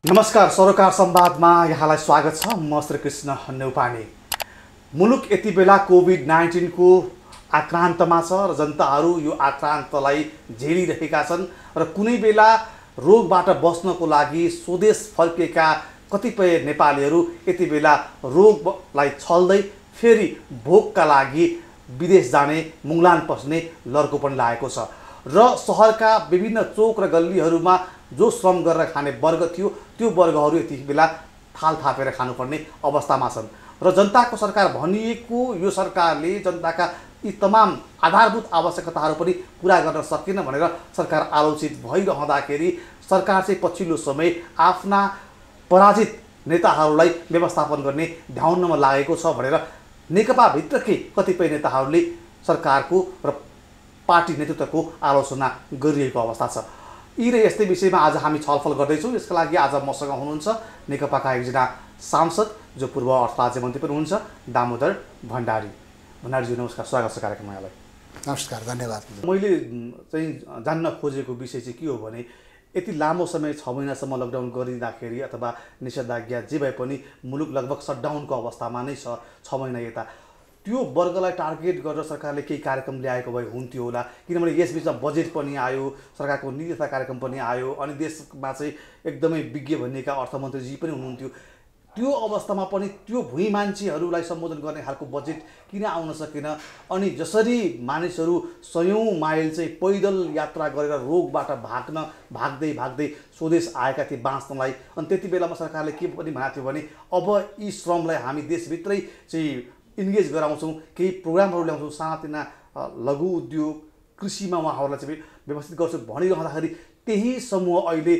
नमस्कार, सरोकार संवादमा यहाँलाई स्वागत छ। म श्रीकृष्ण नेउपाने। मुलुक यति बेला कोभिड-19 को आक्रान्तमा छ र जनताहरू यो आक्रान्तलाई झेलिरहेका छन् र कुनै बेला रोगबाट बच्नको लागि स्वदेश फर्केका कतिपय नेपालीहरू यति बेला रोगलाई छल्दै फेरि भोगका लागि विदेश जाने, मुगलान पस्ने लर्को पनि लागेको छ र शहरका विभिन्न चोक र गल्लीहरूमा जो श्रम गरेर खाने वर्ग थियो त्यो वर्गहरू यति बेला थाल थापेर खानुपर्ने अवस्थामा छन् र जनताको सरकार भनिएको यो सरकारले जनताका यी तमाम आधारभूत आवश्यकताहरू पनि पुरा गर्न सकेन भनेर सरकार आलोचित भइरहँदाखेरि सरकार चाहिँ पछिल्लो समय आफ्ना पराजित नेताहरूलाई व्यवस्थापन गर्ने ध्याउनमा लागेको छ भनेर नेकपा भित्रकै कतिपय नेताहरूले सरकारको र पार्टी नेतृत्वको आलोचना गरिरहेको अवस्था छ। यी र यस्तै विषयमा आज हामी छलफल गर्दैछौँ। यसका लागि आज मसँग हुनुहुन्छ नेकपाका एकजना सांसद जो पूर्व अर्थ राज्य मन्त्री पनि हुनुहुन्छ, दामोदर भण्डारी। भण्डारीजी नमस्कार, स्वागत छ कार्यक्रममा यहाँलाई। नमस्कार, धन्यवाद। मैले चाहिँ जान्न खोजेको विषय चाहिँ के हो भने यति लामो समय 6 महिनासम्म लकडाउन गरिँदाखेरि अथवा निषेधाज्ञा जे भए पनि मुलुक लगभग सटडाउनको अवस्थामा नै छ 6 महिना यता। त्यो वर्गलाई टार्गेट गरेर सरकारले केही कार्यक्रम ल्याएको भए हुन्थ्यो होला, किनभने यसबीचमा बजेट पनि आयो, सरकारको नीति तथा कार्यक्रम पनि आयो अनि देशमा चाहिँ एकदमै विज्ञ भनिएका अर्थमन्त्रीजी पनि हुनुहुन्थ्यो। त्यो अवस्थामा पनि त्यो भुइँ मान्छेहरूलाई सम्बोधन गर्ने खालको बजेट किन आउन सकेन? अनि जसरी मानिसहरू सयौँ माइल चाहिँ पैदल यात्रा गरेर रोगबाट भाग्दै स्वदेश आएका थिए बाँच्नलाई, अनि त्यति बेलामा सरकारले के पनि भनेको थियो भने अब यी श्रमलाई हामी देशभित्रै चाहिँ इन्गेज गराउँछौँ, केही प्रोग्रामहरू ल्याउँछौँ, सानातिना लघु उद्योग कृषिमा उहाँहरूलाई चाहिँ व्यवस्थित गर्छौँ भनिरहँदाखेरि त्यही समूह अहिले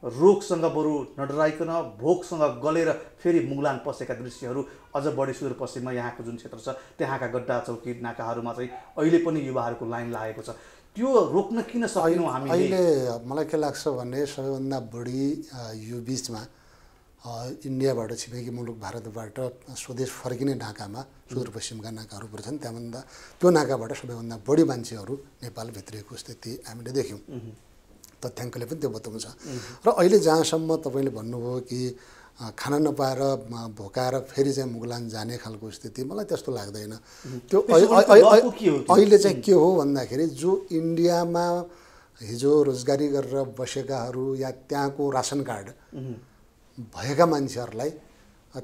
रोगसँग बरु नडराइकन भोकसँग गलेर फेरि मुगलान पसेका दृश्यहरू अझ बढी सुदूरपश्चिममा यहाँको जुन क्षेत्र छ त्यहाँका गड्डा चौकी नाकाहरूमा चाहिँ अहिले पनि युवाहरूको लाइन लागेको छ। त्यो रोक्न किन सकेनौँ हामीले? अहिले मलाई के लाग्छ भने सबैभन्दा बढी यो बिचमा इन्डियाबाट छिमेकी मुलुक भारतबाट स्वदेश फर्किने नाकामा सुदूरपश्चिमका नाकाहरू पर्छन्, त्यहाँभन्दा त्यो नाकाबाट सबैभन्दा बढी मान्छेहरू नेपाल भित्रिएको स्थिति हामीले देख्यौँ। तथ्याङ्कले पनि त्यो बताउँछ। र अहिले जहाँसम्म तपाईँले भन्नुभयो कि खाना नपाएर भोकाएर फेरि चाहिँ मुगलान जाने खालको स्थिति, मलाई त्यस्तो लाग्दैन। त्यो अहिले चाहिँ के हो भन्दाखेरि जो इन्डियामा हिजो रोजगारी गरेर बसेकाहरू या त्यहाँको रासन कार्ड भएका मान्छेहरूलाई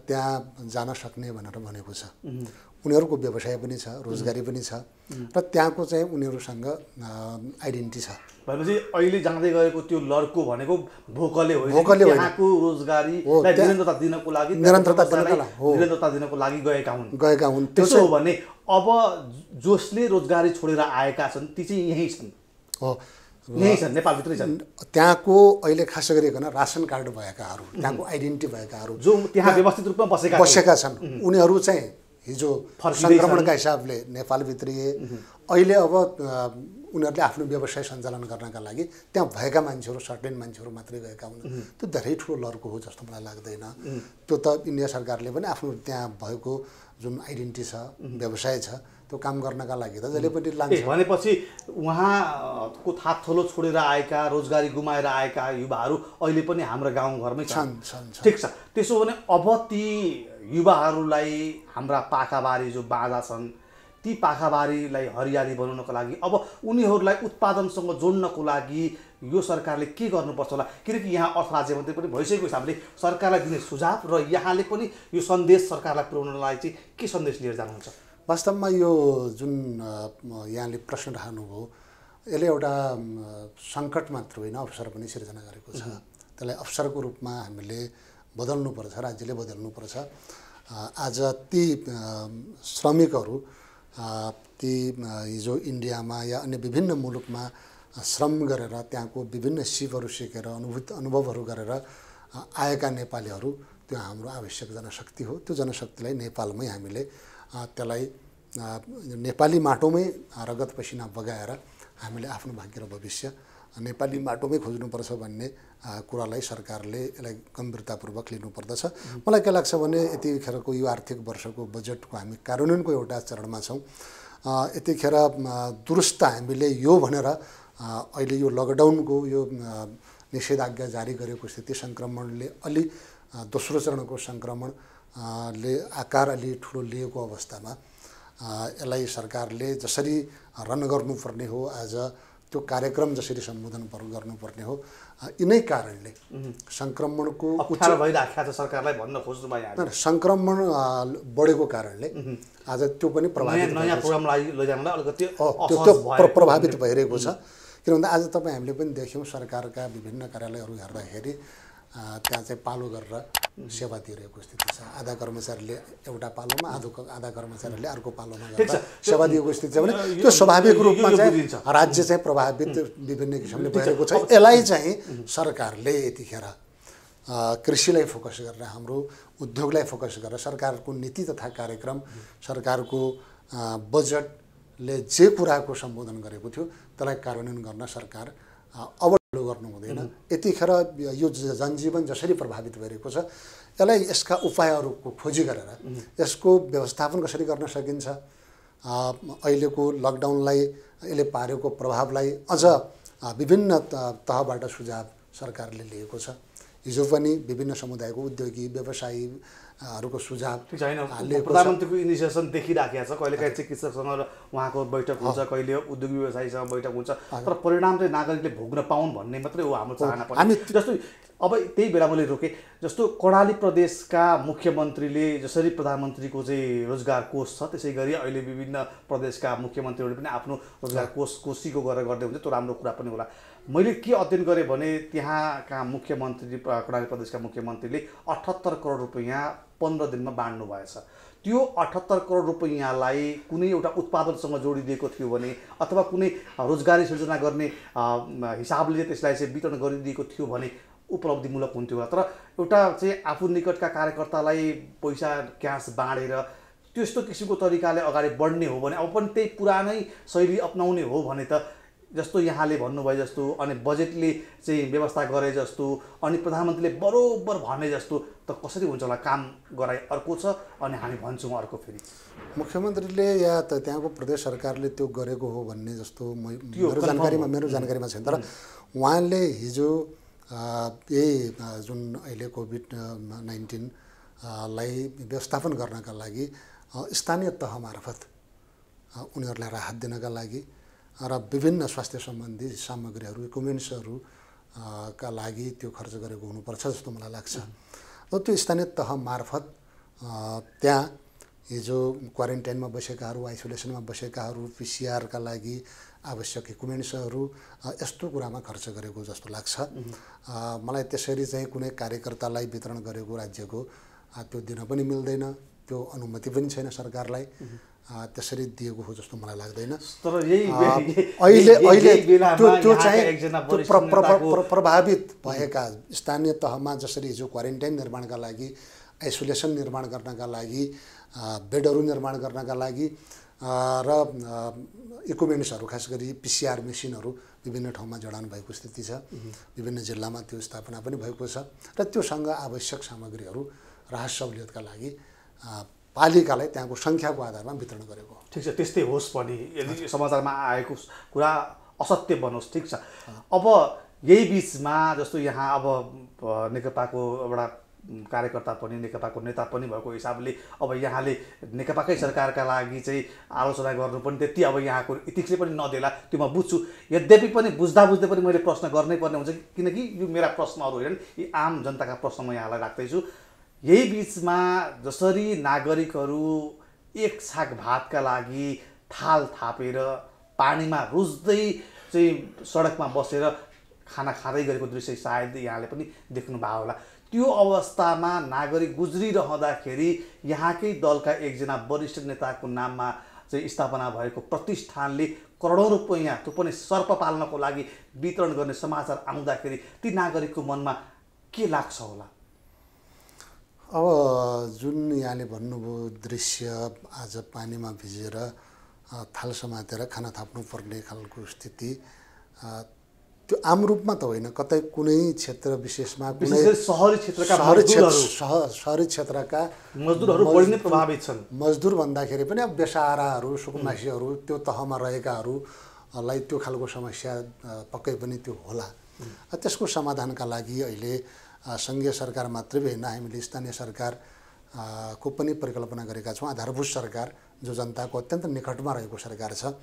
त्यहाँ जान सक्ने भनेर भनेको छ। उनीहरूको व्यवसाय पनि छ, रोजगारी पनि छ र त्यहाँको चाहिँ उनीहरूसँग आइडेन्टिटी छ। भनेपछि अहिले जाँदै गएको त्यो लड्को भनेको भोकले होइन, यहाँको रोजगारीलाई निरन्तरता दिनको लागि गएका हुन्। त्यसो हो भने अब जसले रोजगारी छोडेर आएका छन् ती चाहिँ यहीँ छन् हो, यहीँ छन्, नेपालभित्रै छन्। त्यहाँको अहिले खास गरिकन रासन कार्ड भएकाहरू, त्यहाँको आइडेन्टिटी भएकाहरू जो त्यहाँ व्यवस्थित रूपमा बसेका छन्, उनीहरू चाहिँ हिजो सङ्क्रमणका हिसाबले नेपाल भित्रिए। अहिले अब उनीहरूले आफ्नो व्यवसाय सञ्चालन गर्नका लागि त्यहाँ भएका मान्छेहरू, सर्टेन मान्छेहरू मात्रै गएका हुन्। त्यो धेरै ठुलो लड्को हो जस्तो मलाई लाग्दैन। त्यो त इन्डिया सरकारले पनि आफ्नो त्यहाँ भएको जुन आइडेन्टिटी छ, व्यवसाय छ, त्यो काम गर्नका लागि त जहिले पनि लाग्छ। भनेपछि उहाँको थाप थलो छोडेर आएका, रोजगारी गुमाएर आएका युवाहरू अहिले पनि हाम्रो गाउँघरमै छन्। ठिक छ, त्यसो भने अब ती युवाहरूलाई हाम्रा पाखाबारी जो बाँझा छन् ती पाखाबारीलाई हरियाली बनाउनको लागि अब उनीहरूलाई उत्पादनसँग जोड्नको लागि यो सरकारले के गर्नुपर्छ होला? किनकि यहाँ अर्थ राज्य मन्त्री पनि भइसकेको हिसाबले सरकारलाई दिने सुझाव र यहाँले पनि यो सन्देश सरकारलाई पुर्याउनलाई चाहिँ के सन्देश लिएर जानुहुन्छ? वास्तवमा यो जुन यहाँले प्रश्न राख्नुभयो यसले एउटा सङ्कट मात्र होइन, अवसर पनि सिर्जना गरेको छ। त्यसलाई अवसरको रूपमा हामीले बदल्नुपर्छ, राज्यले बदल्नुपर्छ। आज ती श्रमिकहरू ती हिजो इन्डियामा या अन्य विभिन्न मुलुकमा श्रम गरेर त्यहाँको विभिन्न सिपहरू सिकेर अनुभवहरू गरेर आएका नेपालीहरू, त्यो हाम्रो आवश्यक जनशक्ति हो। त्यो जनशक्तिलाई नेपालमै हामीले त्यसलाई नेपाली माटोमै रगत पसिना बगाएर हामीले आफ्नो भाग्य र भविष्य नेपाली माटोमै खोज्नुपर्छ भन्ने कुरालाई सरकारले यसलाई गम्भीरतापूर्वक लिनुपर्दछ। मलाई के लाग्छ भने यतिखेरको यो आर्थिक वर्षको बजेटको हामी कार्यान्वयनको एउटा चरणमा छौँ। यतिखेर दुरुस्त हामीले यो भनेर अहिले यो लकडाउनको यो निषेधाज्ञा जारी गरेको स्थिति सङ्क्रमणले अलि दोस्रो चरणको सङ्क्रमणले आकार अलि ठुलो लिएको अवस्थामा यसलाई सरकारले जसरी रन गर्नुपर्ने हो आज त्यो कार्यक्रम जसरी सम्बोधन गर्नुपर्ने हो यिनै कारणले सङ्क्रमणको अप्ठ्यारो भइराखेको छ सरकारलाई भन्न खोज्नु भयो। सङ्क्रमण बढेको कारणले आज त्यो पनि प्रभावित नयाँ प्रोग्रामलाई लैजानलाई अलिकति त्यो प्रभावित भइरहेको छ। किन भन्दा आज तपाईँ हामीले पनि देख्यौँ सरकारका विभिन्न कार्यालयहरू हेर्दाखेरि त्यहाँ चाहिँ पालो गरेर सेवा दिइरहेको स्थिति छ। आधा कर्मचारीले एउटा पालोमा आधा कर्मचारीले अर्को पालोमा गरेर सेवा दिएको स्थिति छ भने त्यो स्वाभाविक रूपमा चाहिँ राज्य चाहिँ प्रभावित विभिन्न किसिमले भइरहेको छ। यसलाई चाहिँ सरकारले यतिखेर कृषिलाई फोकस गरेर हाम्रो उद्योगलाई फोकस गरेर सरकारको नीति तथा कार्यक्रम सरकारको बजेटले जे कुराको सम्बोधन गरेको थियो त्यसलाई कार्यान्वयन गर्न सरकार अब गर्नु हुँदैन। यतिखेर यो जनजीवन जसरी प्रभावित भइरहेको छ यसलाई यसका उपायहरूको खोजी गरेर यसको व्यवस्थापन कसरी गर्न सकिन्छ, अहिलेको लकडाउनलाई यसले पारेको प्रभावलाई अझ विभिन्न तहबाट सुझाव सरकारले लिएको छ। हिजो पनि विभिन्न समुदायको उद्योगी व्यवसायीहरूको सुझाव प्रधानमन्त्रीको इनिसिएसन देखिराखेको छ। कहिलेकाहीँ चिकित्सकसँग उहाँको बैठक हुन्छ, कहिले उद्योग व्यवसायीसँग बैठक हुन्छ, तर परिणाम चाहिँ नागरिकले भोग्न पाउन् भन्ने मात्रै हो हाम्रो चाहना पनि। जस्तो अब त्यही बेला मैले रोकेँ, जस्तो कर्णाली प्रदेशका मुख्यमन्त्रीले जसरी प्रधानमन्त्रीको चाहिँ रोजगार कोष छ त्यसै गरी अहिले विभिन्न प्रदेशका मुख्यमन्त्रीहरूले पनि आफ्नो रोजगार कोष कोशीको गरेर गर्दै हुन्छ, त्यो राम्रो कुरा पनि होला। मैले के अध्ययन गरेँ भने त्यहाँका मुख्यमन्त्री कर्णाली प्रदेशका मुख्यमन्त्रीले 78 करोड रुपैयाँ 15 दिनमा बाँड्नु भएछ। त्यो 78 करोड रुपैयाँलाई कुनै एउटा उत्पादनसँग जोडिदिएको थियो भने अथवा कुनै रोजगारी सृजना गर्ने हिसाबले त्यसलाई चाहिँ वितरण गरिदिएको थियो भने उपलब्धिमूलक हुन्थ्यो होला। तर एउटा चाहिँ आफू निकटका कार्यकर्तालाई पैसा क्यास बाँडेर त्यस्तो किसिमको तरिकाले अगाडि बढ्ने हो भने अब पनि त्यही पुरानै शैली अपनाउने हो भने त जस्तो यहाँले भन्नुभयो जस्तो अनि बजेटले चाहिँ व्यवस्था गरे जस्तो अनि प्रधानमन्त्रीले बरोबर भने जस्तो त कसरी हुन्छ होला? काम गराइ अर्को छ अनि हामी भन्छौँ अर्को फेरि मुख्यमन्त्रीले या त त्यहाँको प्रदेश सरकारले त्यो गरेको हो भन्ने जस्तो मेरो जानकारीमा छैन। तर उहाँले हिजो यही जुन अहिले कोभिड-19 लाई व्यवस्थापन गर्नका लागि स्थानीय तह मार्फत उनीहरूलाई राहत दिनका लागि र विभिन्न स्वास्थ्य सम्बन्धी सामग्रीहरू इक्विपमेन्ट्सहरू का लागि त्यो खर्च गरेको हुनुपर्छ जस्तो मलाई लाग्छ। र त्यो स्थानीय तह मार्फत त्यहाँ हिजो क्वारेन्टाइनमा बसेकाहरू आइसोलेसनमा बसेकाहरू पिसिआरका लागि आवश्यक इक्विपमेन्ट्सहरू यस्तो कुरामा खर्च गरेको जस्तो लाग्छ। मलाई त्यसरी चाहिँ कुनै कार्यकर्तालाई वितरण गरेको राज्यको त्यो दिन पनि मिल्दैन, त्यो अनुमति पनि छैन सरकारलाई, त्यसरी दिएको हो जस्तो मलाई लाग्दैन। तर यही अहिले त्यो चाहिँ प्रभावित भएका स्थानीय तहमा जसरी हिजो क्वारेन्टाइन निर्माणका लागि आइसोलेसन निर्माण गर्नका लागि बेडहरू निर्माण गर्नका लागि र इक्विपमेन्ट्सहरू खास गरी पिसिआर मेसिनहरू विभिन्न ठाउँमा जडान भएको स्थिति छ। विभिन्न जिल्लामा त्यो स्थापना पनि भएको छ र त्योसँग आवश्यक सामग्रीहरू राहत सहुलियतका लागि पालिकालाई त्यहाँको सङ्ख्याको आधारमा वितरण गरेको हो। ठिक छ, त्यस्तै होस् पनि, यदि समाचारमा आएको कुरा असत्य बनोस्, ठिक छ। अब यही बिचमा जस्तो यहाँ अब नेकपाको एउटा कार्यकर्ता पनि नेकपाको नेता पनि भएको हिसाबले अब यहाँले नेकपाकै सरकारका लागि चाहिँ आलोचना गर्नु पनि त्यति अब यहाँको इथिक्सले पनि नदेला, त्यो म बुझ्छु। यद्यपि पनि बुझ्दा पनि मैले प्रश्न गर्नै पर्ने हुन्छ किनकि यो मेरा प्रश्नहरू होइन, यी आम जनताका प्रश्न म यहाँलाई राख्दैछु। यही बिचमा जसरी नागरिकहरू एक छाक भातका लागि थाल थापेर पानीमा रुच्दै चाहिँ सडकमा बसेर खाना खाँदै गरेको दृश्य सायद यहाँले पनि देख्नुभयो होला। त्यो अवस्थामा नागरिक गुज्रिरहँदाखेरि यहाँकै दलका एकजना वरिष्ठ नेताको नाममा चाहिँ स्थापना भएको प्रतिष्ठानले करोडौँ रुपैयाँ त्यो पनि सर्प पाल्नको लागि वितरण गर्ने समाचार आउँदाखेरि ती नागरिकको मनमा के लाग्छ होला? अब जुन यहाँले भन्नुभयो दृश्य, आज पानीमा भिजेर थाल समातेर खाना थाप्नुपर्ने खालको स्थिति, त्यो आम रूपमा त होइन, कतै कुनै क्षेत्र विशेषमा कुनै शहरी क्षेत्रका मजदुरहरू बढी नै प्रभावित छन्। मजदुर भन्दाखेरि पनि अब बेसहाराहरू सुकुम्बासीहरू त्यो तहमा रहेकाहरूलाई त्यो खालको समस्या पक्कै पनि त्यो होला। त्यसको समाधानका लागि अहिले सङ्घीय सरकार मात्रै होइन, हामीले स्थानीय सरकार को पनि परिकल्पना गरेका छौँ। आधारभूत सरकार जो जनताको अत्यन्त निकटमा रहेको सरकार छ।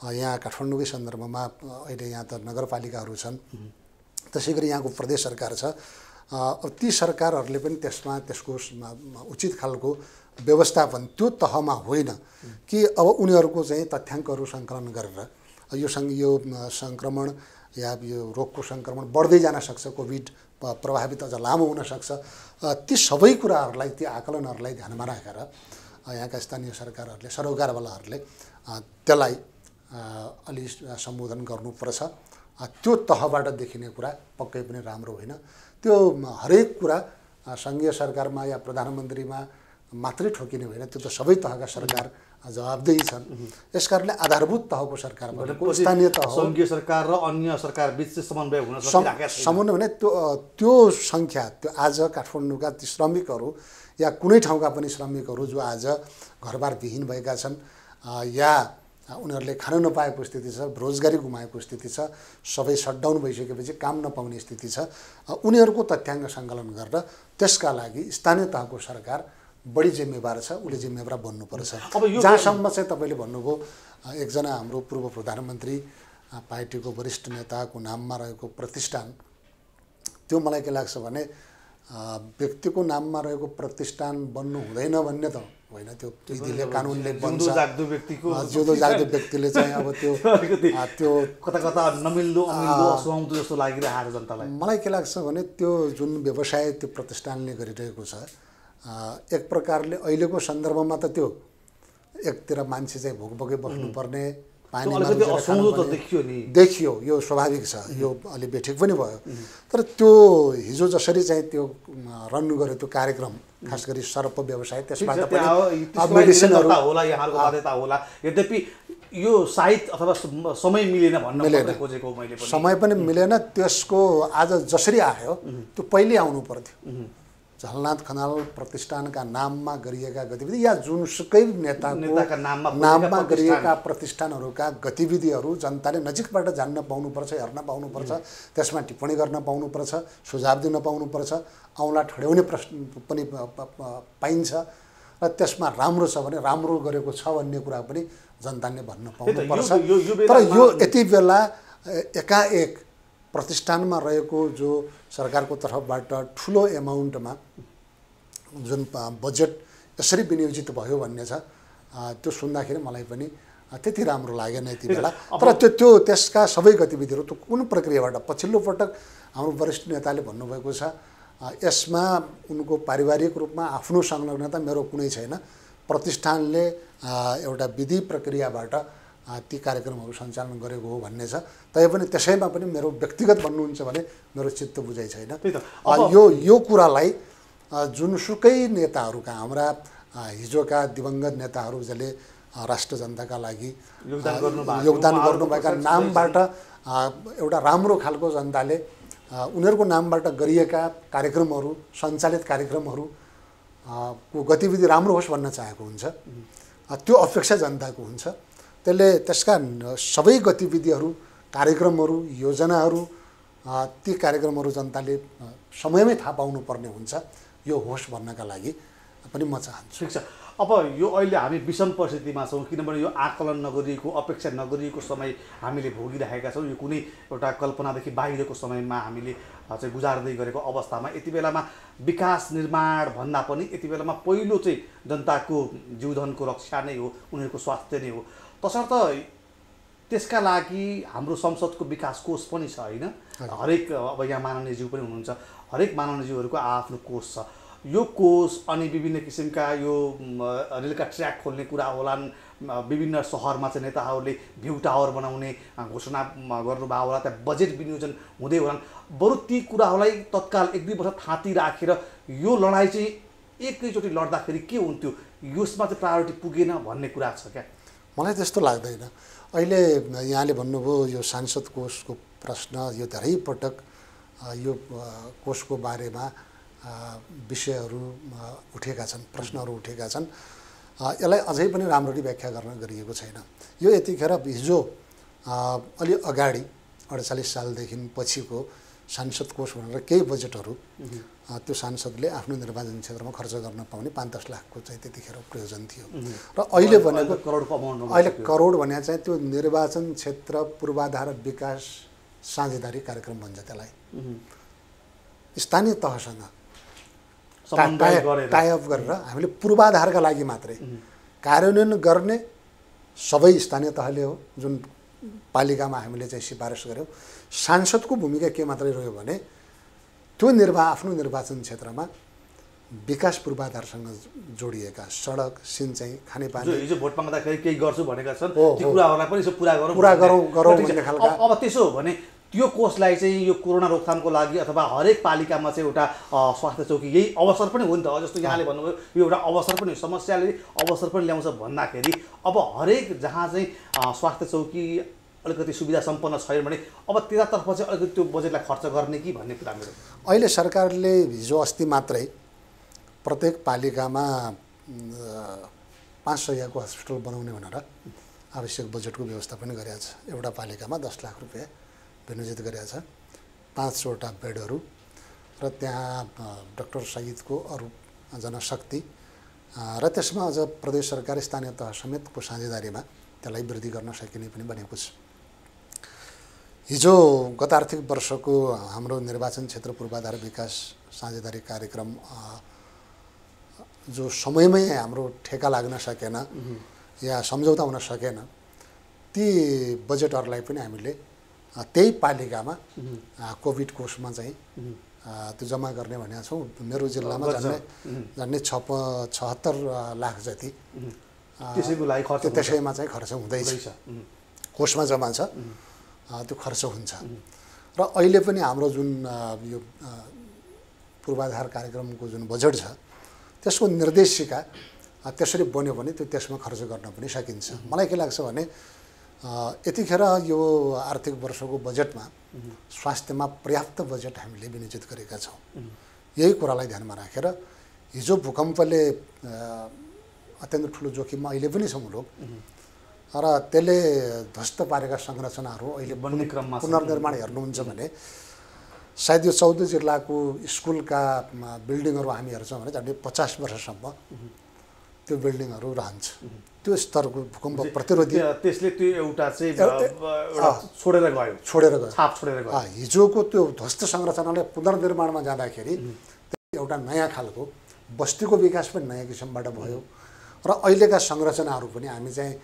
यहाँ काठमाडौँकै सन्दर्भमा अहिले यहाँ त नगरपालिकाहरू छन्, त्यसै गरी यहाँको प्रदेश सरकार छ। ती सरकारहरूले पनि त्यसको उचित खालको व्यवस्थापन त्यो तहमा होइन कि अब उनीहरूको चाहिँ तथ्याङ्कहरू सङ्कलन गरेर यो सङ्क्रमण या यो रोगको सङ्क्रमण बढ्दै जान सक्छ, कोभिड प्रभावित अझ लामो हुन सक्छ, ती सबै कुराहरूलाई, ती आकलनहरूलाई ध्यानमा राखेर यहाँका स्थानीय सरकारहरूले, सरोकारवालाहरूले त्यसलाई अलि सम्बोधन गर्नुपर्छ। त्यो तहबाट देखिने कुरा पक्कै पनि राम्रो होइन। त्यो हरेक कुरा सङ्घीय सरकारमा या प्रधानमन्त्रीमा मात्रै ठोकिने होइन, त्यो त सबै तहका सरकार जवाबदेही छन्। यसकारणले आधारभूत तहको सरकार भनेको स्थानीय तह हो। सङ्घीय सरकार र अन्य सरकार बिच समन्वय हुन सकिरहेको छैन। समन्वय भने त्यो सङ्ख्या, त्यो आज काठमाडौँका ती श्रमिकहरू या कुनै ठाउँका पनि श्रमिकहरू जो आज घरबार विहीन भएका छन् या उनीहरूले खान नपाएको स्थिति छ, रोजगारी गुमाएको स्थिति छ, सबै सटडाउन भइसकेपछि काम नपाउने स्थिति छ, उनीहरूको तथ्याङ्क सङ्कलन गरेर त्यसका लागि स्थानीय तहको सरकार बढी जिम्मेवार छ, उसले जिम्मेवार बन्नुपर्छ। जहाँसम्म चाहिँ तपाईँले भन्नुभयो एकजना हाम्रो पूर्व प्रधानमन्त्री पार्टीको वरिष्ठ नेताको नाममा रहेको प्रतिष्ठान, त्यो मलाई के लाग्छ भने व्यक्तिको नाममा रहेको प्रतिष्ठान बन्नु हुँदैन भन्ने त होइन, त्यो विधिले कानुनले बन्छ। जिउँदो जाग्दो व्यक्तिले चाहिँ अब त्यो कता कता नमिल्दो अमिल्दो असुहाउँदो जस्तो लागिरहेको छ जनतालाई। मलाई के लाग्छ भने त्यो जुन व्यवसाय त्यो प्रतिष्ठानले गरिरहेको छ, एक प्रकारले अहिलेको सन्दर्भमा त त्यो एकतिर मान्छे चाहिँ भोकभोकै बस्नुपर्ने, पानीमा देखियो, यो स्वाभाविक छ, यो अलि बेठिक पनि भयो। तर त्यो हिजो जसरी चाहिँ त्यो रन गर्यो त्यो कार्यक्रम, खास गरी सर्प व्यवसाय, त्यसबाट पनि मेडिसिनहरू होला, यहाँको बाध्यता होला, यद्यपि यो साइट अथवा समय मिलेन भन्न खोजेको मैले पनि। समय पनि मिलेन, त्यसको आज जसरी आयो त्यो पहिले आउनु पर्थ्यो। झलनाथ खनाल प्रतिष्ठानका नाममा गरिएका गतिविधि या जुनसुकै नेताको नाममा गरिएका प्रतिष्ठानहरूका गतिविधिहरू जनताले नजिकबाट जान्न पाउनुपर्छ, हेर्न पाउनुपर्छ, त्यसमा टिप्पणी गर्न पाउनुपर्छ, सुझाव दिन पाउनुपर्छ, औँला ठड्याउने प्रश्न पनि पाइन्छ र त्यसमा राम्रो छ भने राम्रो गरेको छ भन्ने कुरा पनि जनताले भन्न पाउनुपर्छ। तर यो यति बेला एकाएक प्रतिष्ठानमा रहेको जो सरकारको तर्फबाट ठुलो एमाउन्टमा जुन बजेट यसरी विनियोजित भयो भन्ने छ, त्यो सुन्दाखेरि मलाई पनि त्यति राम्रो लागेन यति बेला। तर त्यो त्यसका सबै गतिविधिहरू त्यो कुन प्रक्रियाबाट, पछिल्लो पटक हाम्रो वरिष्ठ नेताले भन्नुभएको छ यसमा उनको पारिवारिक रूपमा आफ्नो संलग्नता मेरो कुनै छैन, प्रतिष्ठानले एउटा विधि प्रक्रियाबाट ती कार्यक्रमहरू सञ्चालन गरेको हो भन्ने छ। तैपनि त्यसैमा पनि मेरो व्यक्तिगत भन्नुहुन्छ भने मेरो चित्त बुझाइ छैन। यो कुरालाई जुनसुकै नेताहरूका, हाम्रा हिजोका दिवंगत नेताहरू जसले राष्ट्र जनताका लागि योगदान गर्नुभएका नामबाट एउटा राम्रो खालको जनताले उनीहरूको नामबाट गरिएका कार्यक्रमहरू, सञ्चालित कार्यक्रमहरू को गतिविधि राम्रो होस् भन्न चाहेको हुन्छ। त्यो अपेक्षा जनताको हुन्छ। त्यसका सबै गतिविधिहरू, कार्यक्रमहरू, योजनाहरू, ती कार्यक्रमहरू जनताले समयमै थाहा पाउनुपर्ने हुन्छ। यो होस् भन्नका लागि पनि म चाहन्छु। ठिक छ। अब यो अहिले हामी विषम परिस्थितिमा छौँ, किनभने यो आकलन नगरिएको, अपेक्षा नगरिएको समय हामीले भोगिरहेका छौँ। यो कुनै एउटा कल्पनादेखि बाहिरको समयमा हामीले चाहिँ गुजार्दै गरेको अवस्थामा यति बेलामा विकास निर्माण भन्दा पनि यति बेलामा पहिलो चाहिँ जनताको जीवधनको रक्षा नै हो, उनीहरूको स्वास्थ्य नै हो। तसर्थ त्यसका लागि हाम्रो संसदको विकास कोष पनि छ होइन। हरेक अब यहाँ माननीयज्यू पनि हुनुहुन्छ, हरेक माननीयज्यूहरूको आफ्नो कोष छ। यो कोष अनि विभिन्न किसिमका यो रेलका ट्र्याक खोल्ने कुरा होलान्, विभिन्न सहरमा चाहिँ नेताहरूले भ्यू टावर बनाउने घोषणा गर्नुभयो होला, त्यहाँ बजेट विनियोजन हुँदै होलान्। बरु ती कुराहरूलाई तत्काल 1-2 वर्ष थाँती राखेर यो लडाइँ चाहिँ एकैचोटि लड्दाखेरि के हुन्थ्यो, यसमा चाहिँ प्रायोरिटी पुगेन भन्ने कुरा छ क्या? मलाई त्यस्तो लाग्दैन। अहिले यहाँले भन्नुभयो यो सांसद कोषको प्रश्न, यो धेरै पटक यो कोषको बारेमा विषयहरू उठेका छन्, प्रश्नहरू उठेका छन्। यसलाई अझै पनि राम्ररी व्याख्या गर्न गरिएको छैन। यो यतिखेर हिजो अलि अगाडि 48 सालदेखि पछिको सांसद कोष भनेर केही बजेटहरू त्यो सांसदले आफ्नो निर्वाचन क्षेत्रमा खर्च गर्न पाउने 5-10 लाखको चाहिँ त्यतिखेर प्रयोजन थियो र अहिले भनेको अहिले करोड भने चाहिँ त्यो निर्वाचन क्षेत्र पूर्वाधार विकास साझेदारी कार्यक्रम भन्छ त्यसलाई स्थानीय तहसँग टाइअप गरेर हामीले पूर्वाधारका लागि मात्रै कार्यान्वयन गर्ने सबै स्थानीय तहले हो जुन पालिकामा हामीले चाहिँ सिफारिस गर्यौँ सांसदको भूमिका के मात्रै रह्यो भने त्यो आफ्नो निर्वाचन क्षेत्रमा विकास पूर्वाधारसँग जोडिएका सडक सिँचाइ खानेपानी हिजो भोट माग्दाखेरि केही गर्छु भनेका छन् ती कुराहरूलाई पनि पुरा गरौँ भन्ने खालका अब त्यसो हो भने त्यो कोषलाई चाहिँ यो कोरोना रोकथामको लागि अथवा हरेक पालिकामा चाहिँ एउटा स्वास्थ्य चौकी यही अवसर पनि हो नि त जस्तो यहाँले भन्नुभयो यो एउटा अवसर पनि समस्याले अवसर पनि ल्याउँछ भन्दाखेरि अब हरेक जहाँ चाहिँ स्वास्थ्य चौकी अलिकति सुविधा सम्पन्न छैन भने अब त्यतातर्फ चाहिँ अलिकति त्यो बजेटलाई खर्च गर्ने कि भन्ने कुरा मेरो अहिले सरकारले हिजो अस्ति मात्रै प्रत्येक पालिकामा 5 शय्याको हस्पिटल बनाउने भनेर आवश्यक बजेटको व्यवस्था पनि गरेको छ एउटा पालिकामा 10 लाख रुपियाँ विनियोजित गरेको छ 5 वटा बेडहरू र त्यहाँ डाक्टर सहितको अरू जनशक्ति र त्यसमा अझ प्रदेश सरकार स्थानीय तह समेतको साझेदारीमा त्यसलाई वृद्धि गर्न सकिने पनि बनेको छ हिजो गत आर्थिक वर्षको हाम्रो निर्वाचन क्षेत्र पूर्वाधार विकास साझेदारी कार्यक्रम जो समयमै हाम्रो ठेका लाग्न सकेन या सम्झौता हुन सकेन ती बजेटहरूलाई पनि हामीले त्यही पालिकामा कोभिड कोषमा चाहिँ त्यो जम्मा गर्ने भनेका छौँ मेरो जिल्लामा झन्डै 76 लाख जति त्यसैमा चाहिँ खर्च हुँदैछ कोषमा जम्मा छ त्यो खर्च हुन्छ र अहिले पनि हाम्रो जुन यो पूर्वाधार कार्यक्रमको जुन बजेट छ त्यसको निर्देशिका त्यसरी बन्यो भने त्यो त्यसमा खर्च गर्न पनि सकिन्छ मलाई के लाग्छ भने यतिखेर यो आर्थिक वर्षको बजेटमा स्वास्थ्यमा पर्याप्त बजेट हामीले विनियोजित गरेका छौँ यही कुरालाई ध्यानमा राखेर हिजो भूकम्पले अत्यन्त ठुलो जोखिममा अहिले पनि छ मुलुक र त्यसले ध्वस्त पारेका संरचनाहरू अहिले बन्ने क्रममा पुनर्निर्माण हेर्नुहुन्छ भने सायद यो 14 जिल्लाको स्कुलका बिल्डिङहरू हामी हेर्छौँ भने झन्डै 50 वर्षसम्म त्यो बिल्डिङहरू रहन्छ त्यो स्तरको भूकम्प प्रतिरोधी त्यसले त्यो एउटा चाहिँ छोडेर गयो छाप छोडेर गयो हिजोको त्यो ध्वस्त संरचनाले पुनर्निर्माणमा जाँदाखेरि एउटा नयाँ खालको बस्तीको विकास पनि नयाँ किसिमबाट भयो र अहिलेका संरचनाहरू पनि हामी चाहिँ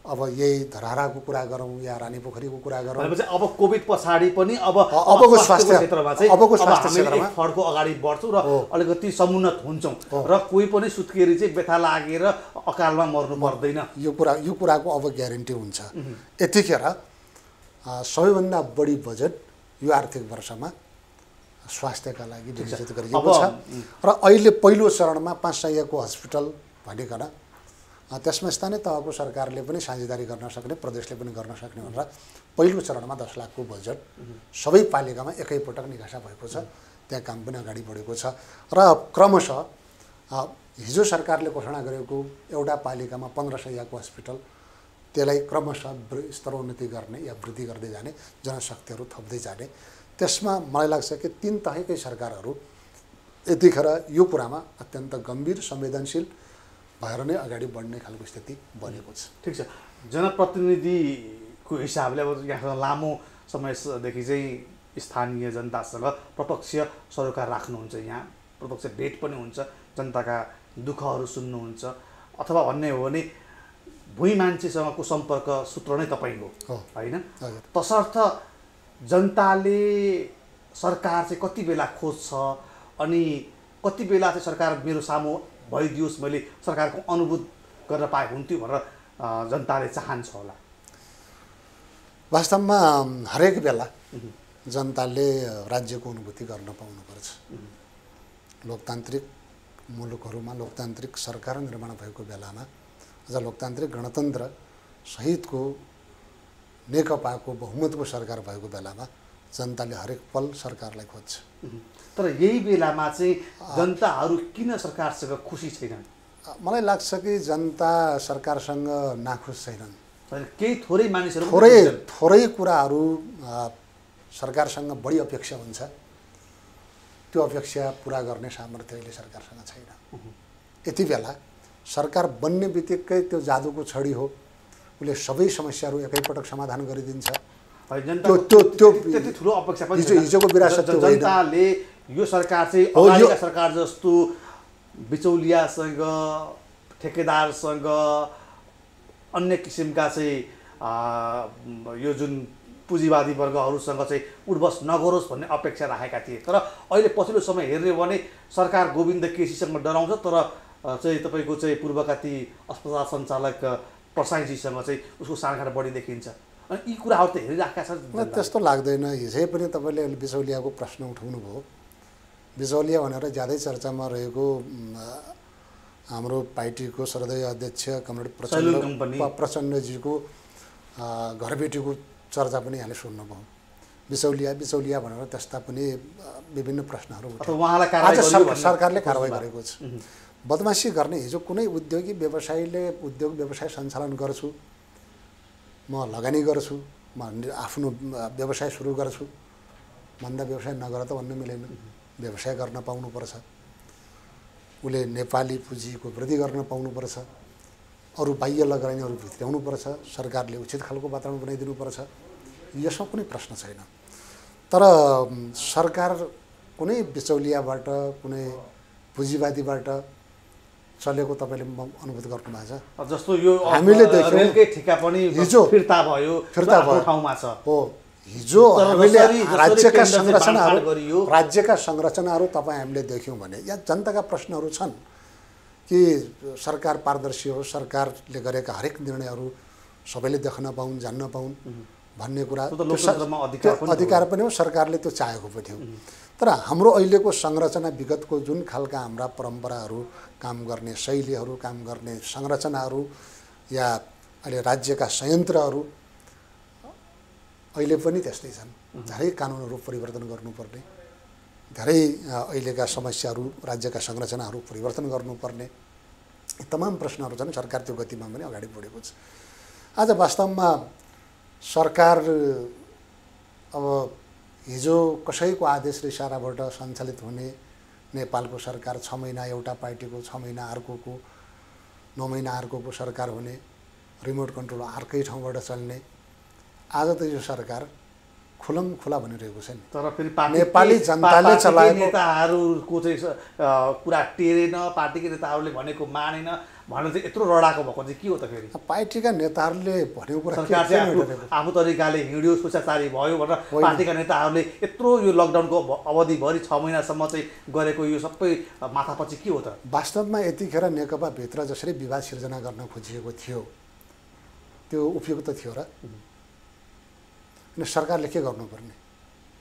अब यही धराहराको कुरा गरौँ या रानीपोखरीको कुरा गरौँ भनेपछि अब कोभिड पछाडि पनि अबको स्वास्थ्य क्षेत्रमा चाहिँ हामी फड्को अगाडि बढ्छौँ र अलिकति समुन्नत हुन्छौँ र कोही पनि सुत्केरी चाहिँ व्यथा लागेर अकालमा मर्नु पर्दैन यो कुराको अब ग्यारेन्टी हुन्छ यतिखेर सबैभन्दा बढी बजेट यो आर्थिक वर्षमा स्वास्थ्यका लागि विनियोजित गरिएको छ र अहिले पहिलो चरणमा 5 शय्याको हस्पिटल भनिकन त्यसमा स्थानीय तहको सरकारले पनि साझेदारी गर्न सक्ने प्रदेशले पनि गर्न सक्ने भनेर पहिलो चरणमा 10 लाखको बजेट सबै पालिकामा एकैपटक निकासा भएको छ त्यहाँ काम पनि अगाडि बढेको छ र क्रमशः हिजो सरकारले घोषणा गरेको एउटा पालिकामा 15 शय्याको हस्पिटल त्यसलाई क्रमशः स्तरोन्नति गर्ने या वृद्धि गर्दै जाने जनशक्तिहरू थप्दै जाने त्यसमा मलाई लाग्छ कि 3 तहकै सरकारहरू यतिखेर यो कुरामा अत्यन्त गम्भीर संवेदनशील भएर नै अगाडि बढ्ने खालको स्थिति बनेको छ ठिक छ जनप्रतिनिधिको हिसाबले अब यहाँ लामो समयदेखि चाहिँ स्थानीय जनतासँग प्रत्यक्ष सरोकार राख्नुहुन्छ यहाँ प्रत्यक्ष भेट पनि हुन्छ जनताका दुःखहरू सुन्नुहुन्छ अथवा भन्ने हो भने भुइँ मान्छेसँगको सम्पर्क सूत्र नै तपाईँ हो होइन तसर्थ जनताले सरकार चाहिँ कति बेला खोज्छ अनि कति बेला चाहिँ सरकार मेरो सामु भइदियोस् मैले सरकारको अनुभूत गर्न पाए हुन्थ्यो भनेर जनताले चाहन्छ होला वास्तवमा हरेक बेला जनताले राज्यको अनुभूति गर्न पाउनुपर्छ लोकतान्त्रिक मुलुकहरूमा लोकतान्त्रिक सरकार निर्माण भएको बेलामा अझ लोकतान्त्रिक गणतन्त्र सहितको नेकपाको बहुमतको सरकार भएको बेलामा जनताले हरेक पल सरकारलाई खोज्छ तर यही बेलामा चाहिँ जनताहरू किन सरकारसँग खुसी छैनन् मलाई लाग्छ कि जनता सरकारसँग नाखुस छैनन् केही थोरै मानिसहरू थोरै कुराहरू सरकारसँग बढी अपेक्षा हुन्छ त्यो अपेक्षा पुरा गर्ने सामर्थ्य अहिले सरकारसँग छैन। यति बेला सरकार बन्ने बित्तिकै त्यो जादुको छडी हो, उसले सबै समस्याहरू एकैपटक समाधान गरिदिन्छ। त्यति ठुलो अपेक्षा पनि हिजोको विरासत जनताले यो सरकार चाहिँ अगाडिका सरकार जस्तो बिचौलियासँग ठेकेदारसँग अन्य किसिमका चाहिँ यो जुन पुँजीवादी वर्गहरूसँग चाहिँ उठबस नगरोस् भन्ने अपेक्षा राखेका थिए। तर अहिले पछिल्लो समय हेर्ने हो भने सरकार गोविन्द केसीसँग डराउँछ, तर चाहिँ तपाईँको चाहिँ पूर्वका ती अस्पताल सञ्चालक प्रसाईजीसँग चाहिँ उसको साँठगाँठ बढी देखिन्छ। अनि यी कुराहरू त हेरिराखेका छन्। त्यस्तो लाग्दैन। हिजै पनि तपाईँले बिचौलियाको प्रश्न उठाउनु भयो। बिचौलिया भनेर ज्यादै चर्चामा रहेको हाम्रो पार्टीको श्रद्धेय अध्यक्ष कमरेड प्रचण्डजीको घरबेटीको चर्चा पनि यहाँले सुन्नुभयो। बिचौलिया भनेर त्यस्ता पनि विभिन्न प्रश्नहरू आज सरकारले कारवाही गरेको छ। बदमासी गर्ने हिजो कुनै उद्योगी व्यवसायीले उद्योग व्यवसाय सञ्चालन गर्छु, म लगानी गर्छु, म आफ्नो व्यवसाय सुरु गर्छु भन्दा व्यवसाय नगर त भन्नु मिलेन। व्यवसाय गर्न पाउनुपर्छ, उसले नेपाली पुँजीको वृद्धि गर्न पाउनुपर्छ, अरू बाह्य लगानीहरू भित्राउनुपर्छ, सरकारले उचित खालको वातावरण बनाइदिनुपर्छ। यसमा कुनै प्रश्न छैन। तर सरकार कुनै बिचौलियाबाट कुनै पुँजीवादीबाट चलेको तपाईँले अनुभूत गर्नुभएको छ? जस्तो यो हामीले रेलकै ठेका पनि हिजो फिर्ता भयो ठाउँमा छ हो। हिजो हामीले राज्यका संरचनाहरू तपाईँ हामीले देख्यौँ भने यहाँ जनताका प्रश्नहरू छन् कि सरकार पारदर्शी हो, सरकारले गरेका हरेक निर्णयहरू सबैले देख्न पाउन्, जान्न पाउन् भन्ने कुरा अधिकार पनि हो, सरकारले त्यो चाहेको पनि हो। तर हाम्रो अहिलेको संरचना विगतको जुन खालका हाम्रा परम्पराहरू, काम गर्ने शैलीहरू, काम गर्ने संरचनाहरू या अहिले राज्यका संयन्त्रहरू अहिले पनि त्यस्तै छन्। धेरै कानुनहरू परिवर्तन गर्नुपर्ने, धेरै अहिलेका समस्याहरू, राज्यका संरचनाहरू परिवर्तन गर्नुपर्ने तमाम प्रश्नहरू छन्। सरकार त्यो गतिमा पनि अगाडि बढेको छ। आज वास्तवमा सरकार अब हिजो कसैको आदेश र इसाराबाट सञ्चालित हुने नेपालको सरकार 6 महिना एउटा पार्टीको, 6 महिना अर्कोको, 9 महिना अर्कोको सरकार हुने, रिमोट कन्ट्रोल अर्कै ठाउँबाट चल्ने। आज त यो सरकार खुलम खुला भनिरहेको छ नि। तर फेरि नेपाली जनताले चलाएको नेताहरूको चाहिँ कुरा टेरेन, पार्टीका नेताहरूले भनेको मानेन भनेर चाहिँ यत्रो रडाको भएको चाहिँ के हो त? फेरि पार्टीका नेताहरूले भनेको कुरा सरकार चाहिँ आफू तरिकाले हिँड्यो, स्वेच्छाचारी भयो भनेर पार्टीका नेताहरूले यत्रो यो लकडाउनको अवधिभरि 6 महिनासम्म चाहिँ गरेको यो सबै माथापछि के हो त? वास्तवमा यतिखेर नेकपा भित्र जसरी विवाद सिर्जना गर्न खोजिएको थियो त्यो उपयुक्त थियो र? अनि सरकारले के गर्नुपर्ने?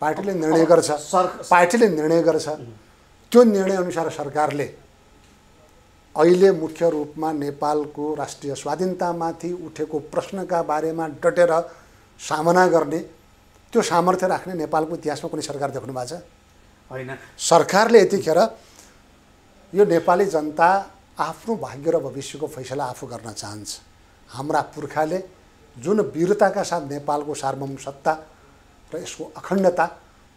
पार्टीले निर्णय गर्छ, पार्टीले निर्णय गर्छ, त्यो निर्णय अनुसार सरकारले अहिले मुख्य रूपमा नेपालको राष्ट्रिय स्वाधीनतामाथि उठेको प्रश्नका बारेमा डटेर सामना गर्ने त्यो सामर्थ्य राख्ने नेपालको इतिहासमा कुनै सरकार देख्नु भएको छ? होइन। सरकारले यतिखेर यो नेपाली जनता आफ्नो भाग्य र भविष्यको फैसला आफू गर्न चाहन्छ। हाम्रा पुर्खाले जुन वीरताका साथ नेपालको सार्वभौम सत्ता र यसको अखण्डता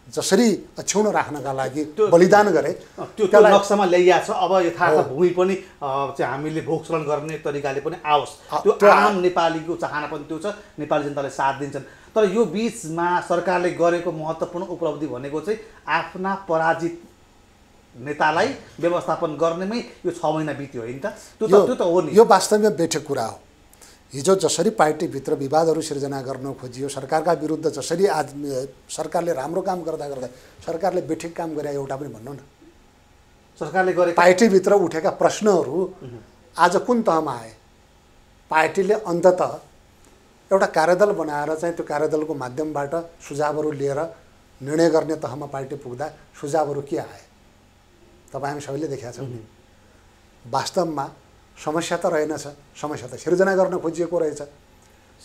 जसरी अक्षुण्ण राख्नका लागि बलिदान गरे त्यो नक्सामा ल्याइएको छ। अब यथार्थ भूमि पनि चाहिँ हामीले भोगचलन गर्ने तरिकाले पनि आओस्, त्यो आम नेपालीको चाहना पनि त्यो छ। नेपाली जनताले साथ दिन्छन्। तर यो बिचमा सरकारले गरेको महत्त्वपूर्ण उपलब्धि भनेको चाहिँ आफ्ना पराजित नेतालाई व्यवस्थापन गर्नेमै यो 6 महिना बित्यो होइन त? त्यो त हो नि। यो वास्तवमा बेठो कुरा हो। हिजो जसरी पार्टीभित्र विवादहरू सिर्जना गर्न खोजियो, सरकारका विरुद्ध जसरी आज सरकारले राम्रो काम गर्दा गर्दा सरकारले बेठिक काम गरे एउटा पनि भन्नु न। सरकारले गरे पार्टीभित्र उठेका प्रश्नहरू आज कुन तहमा आए? पार्टीले अन्ततः एउटा कार्यदल बनाएर चाहिँ त्यो कार्यदलको माध्यमबाट सुझावहरू लिएर निर्णय गर्ने तहमा पार्टी पुग्दा सुझावहरू के आए? तपाईँ हामी सबैले देखेका छौँ नि। वास्तवमा समस्या त रहेनछ, समस्या त सिर्जना गर्न खोजिएको रहेछ।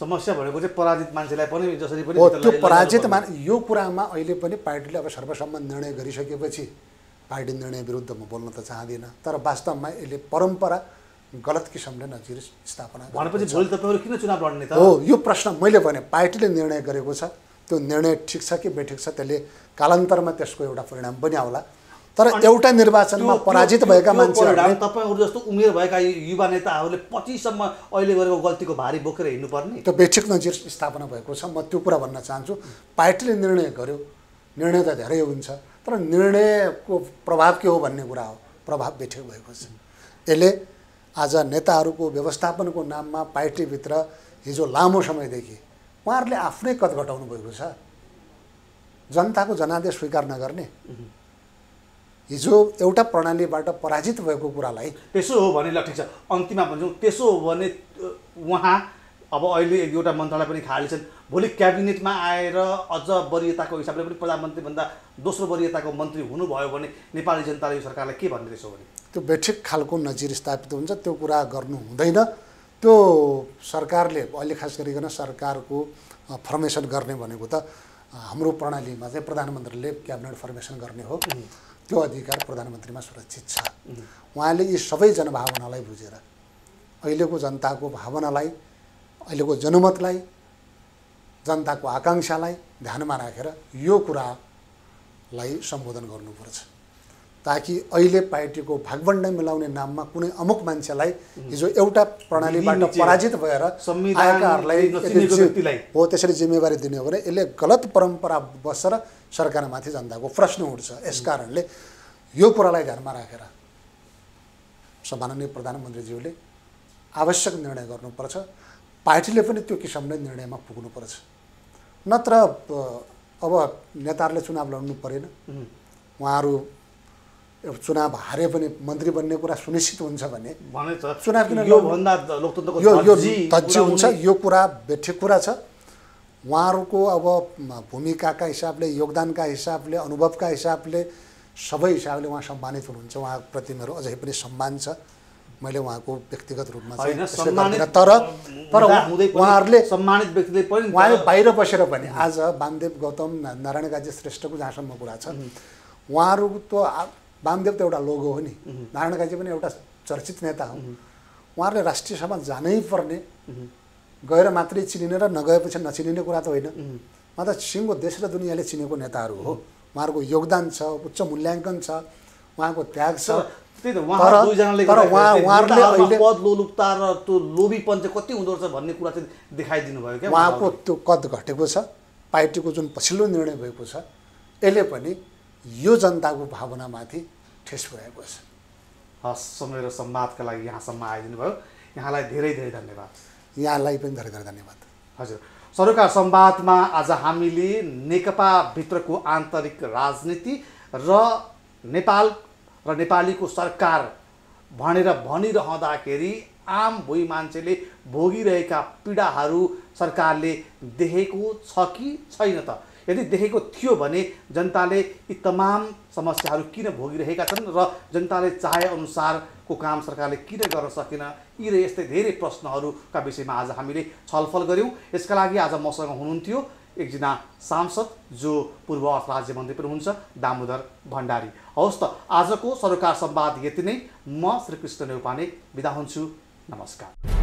समस्या भनेको चाहिँ पराजित मान्छेलाई पनि जसरी पनि त्यो पराजित यो कुरामा अहिले पनि पार्टीले अब सर्वसम्मत निर्णय गरिसकेपछि पार्टी निर्णय विरुद्ध म बोल्न त चाहदिनँ, तर वास्तवमा यसले परम्परा गलत किसिमले नजिर स्थापना भनेपछि भोलि तपाईँहरू किन चुनाव लड्ने त? हो, यो प्रश्न मैले भने पार्टीले निर्णय गरेको छ, त्यो निर्णय ठिक छ कि बेठिक छ त्यसले कालान्तरमा त्यसको एउटा परिणाम पनि आउला। तर एउटा निर्वाचनमा पराजित भएका मान्छेहरूले तपाईहरु जस्तो उमेर भएका युवा नेताहरूले 25 सम्म अहिले गरेको गल्तीको भारी बोकेर हिँड्नुपर्ने त्यो बेठिक नजिर स्थापना भएको छ। म त्यो कुरा भन्न चाहन्छु। पार्टीले निर्णय गर्यो, निर्णय त धेरै हुन्छ, तर निर्णयको प्रभाव के हो भन्ने कुरा हो। प्रभाव बेठिक भएको छ। यसले आज नेताहरूको व्यवस्थापनको नाममा पार्टीभित्र हिजो लामो समयदेखि उहाँहरूले आफ्नै कद घटाउनु भएको छ। जनताको जनादेश स्वीकार नगर्ने, हिजो एउटा प्रणालीबाट पराजित भएको कुरालाई त्यसो हो भने ल ठिक छ, अन्तिममा भन्छौँ त्यसो हो भने उहाँ अब अहिले एउटा मन्त्रालय पनि खाली छन्, भोलि क्याबिनेटमा आएर अझ वरियताको हिसाबले पनि प्रधानमन्त्रीभन्दा दोस्रो वरियताको मन्त्री हुनुभयो भने नेपाली जनताले यो सरकारलाई के भन्ने रहेछ भने त्यो बेठिक खालको नजिर स्थापित हुन्छ। त्यो कुरा गर्नु हुँदैन। त्यो सरकारले अहिले खास गरिकन सरकारको फर्मेसन गर्ने भनेको त हाम्रो प्रणालीमा चाहिँ प्रधानमन्त्रीले क्याबिनेट फर्मेसन गर्ने हो। त्यो अधिकार प्रधानमन्त्रीमा सुरक्षित छ। उहाँले यी सबै जनभावनालाई बुझेर अहिलेको जनताको भावनालाई, अहिलेको जनमतलाई, जनताको आकाङ्क्षालाई ध्यानमा राखेर यो कुरालाई सम्बोधन गर्नुपर्छ, ताकि अहिले पार्टीको भागवण्डा मिलाउने नाममा कुनै अमुक मान्छेलाई हिजो एउटा प्रणालीबाट पराजित भएर आएकाहरूलाई हो त्यसरी जिम्मेवारी दिने हो भने यसले गलत परम्परा बसेर सरकारमाथि जनताको प्रश्न उठ्छ। यसकारणले यो कुरालाई ध्यानमा राखेर सम्माननीय प्रधानमन्त्रीज्यूले आवश्यक निर्णय गर्नुपर्छ। पार्टीले पनि त्यो किसिमले निर्णयमा पुग्नुपर्छ। नत्र अब नेताहरूले चुनाव लड्नु परेन, उहाँहरू चुनाव हारे पनि मन्त्री बन्ने कुरा सुनिश्चित हुन्छ भने चुनाव किन यो तज्जी हुन्छ। यो कुरा बेठिक कुरा छ। उहाँहरूको अब भूमिकाका हिसाबले, योगदानका हिसाबले, अनुभवका हिसाबले, सबै हिसाबले उहाँ सम्मानित हुनुहुन्छ। उहाँप्रति मेरो अझै पनि सम्मान छ। मैले उहाँको व्यक्तिगत रूपमा तर उहाँहरूले सम्मानित व्यक्तिले पनि उहाँ बाहिर बसेर पनि आज वामदेव गौतम नारायण काजी श्रेष्ठको जहाँसम्म कुरा छ, उहाँहरू त वामदेव त एउटा लोगो हो नि, नारायण काजी पनि एउटा चर्चित नेता हो। उहाँहरूले राष्ट्रिय सभा जानै पर्ने, गएर मात्रै चिनिने र नगएपछि नचिनिने कुरा त होइन। उहाँ त सिङ्गो देश र दुनियाँले चिनेको नेताहरू हो। उहाँहरूको योगदान छ, उच्च मूल्याङ्कन छ, उहाँको त्याग छ। तर उहाँहरूले अहिले पद लोलुपता र त्यो लोभीपन चाहिँ कति हुँदो रहेछ भन्ने कुरा चाहिँ देखाइदिनु भयो क्या। उहाँको त्यो कद घटेको छ। पार्टीको जुन पछिल्लो निर्णय भएको छ यसले पनि यो जनताको भावनामाथि ठेस पुर्याएको छ। हस्, समय र संवादका लागि यहाँसम्म आइदिनु भयो, यहाँलाई धेरै धेरै धन्यवाद। यहाँलाई पनि धेरै धेरै धन्यवाद। हजुर, सरोकार संवादमा आज हामीले नेकपाभित्रको आन्तरिक राजनीति र नेपाल र नेपालीको सरकार भनेर भनिरहँदाखेरि आम भुइँ मान्छेले भोगिरहेका पीडाहरू सरकारले देखेको छ कि छैन त? यदि देखेको थियो भने जनताले यी तमाम समस्याहरू किन भोगिरहेका छन् र जनताले चाहे अनुसारको काम सरकारले किन गर्न सकेन, यी र यस्तै धेरै प्रश्नहरूका विषयमा आज हामीले छलफल गऱ्यौँ। यसका लागि आज मसँग हुनुहुन्थ्यो एकजना सांसद जो पूर्व अर्थ राज्य मन्त्री पनि हुनुहुन्छ, दामोदर भण्डारी। हवस् त, आजको सरोकार संवाद यति नै। म श्री कृष्ण नेउपाने बिदा हुन्छु। नमस्कार।